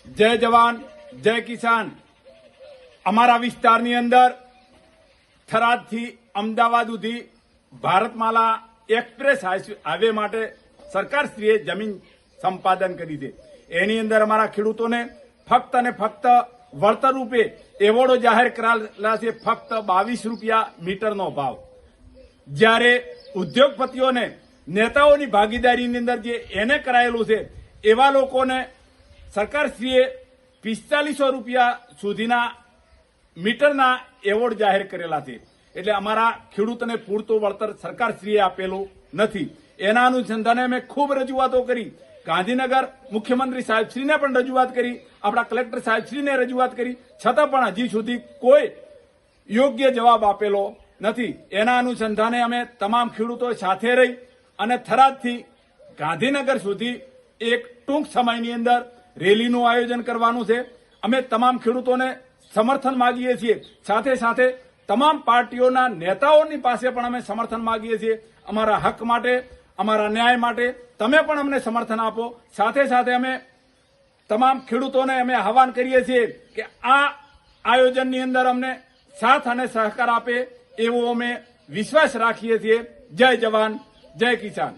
જય જવાન જય કિસાન। અમારા વિસ્તારની અંદર થરાદથી અમદાવાદ સુધી ભારતમાલા એક્સપ્રેસ હાઈવે માટે સરકારશ્રીએ જમીન સંપાદન કરી છે। એની અંદર અમારા ખેડૂતોને ફક્ત અને ફક્ત વળતર રૂપે એવોર્ડો જાહેર કરાયેલા છે, ફક્ત 22 રૂપિયા મીટરનો ભાવ। જ્યારે ઉદ્યોગપતિઓને નેતાઓની ભાગીદારીની અંદર જે એને કરાયેલું છે એવા લોકોને સરકારશ્રીએ 4500 રૂપિયા સુધીના મીટરના એવોર્ડ જાહેર કરેલા છે। એટલે અમારા ખેડૂતોને પૂરતું વળતર સરકારશ્રીએ આપેલું નથી। એના અનુસંધાને અમે ખૂબ રજૂઆતો કરી, ગાંધીનગર મુખ્યમંત્રી સાહેબશ્રીને પણ રજૂઆત કરી, આપણા કલેક્ટર સાહેબશ્રીને રજૂઆત કરી, છતાં પણ હજી સુધી કોઈ યોગ્ય જવાબ આપેલો નથી। એના અનુસંધાને અમે તમામ ખેડૂતો સાથે રહી અને થરાદથી ગાંધીનગર સુધી એક ટૂંક સમયની અંદર રેલીનું આયોજન કરવાનું છે। અમે તમામ ખેડૂતોને સમર્થન માંગીએ છીએ, સાથે સાથે તમામ પાર્ટીઓના નેતાઓની પાસે પણ અમે સમર્થન માંગીએ છીએ। અમારા હક માટે, અમારા ન્યાય માટે તમે પણ અમને સમર્થન આપો। સાથે સાથે અમે તમામ ખેડૂતોને અમે આહવાન કરીએ છીએ કે આ આયોજનની અંદર અમને સાથ અને સહકાર આપે એવો અમે વિશ્વાસ રાખીએ છીએ। જય જવાન જય કિસાન।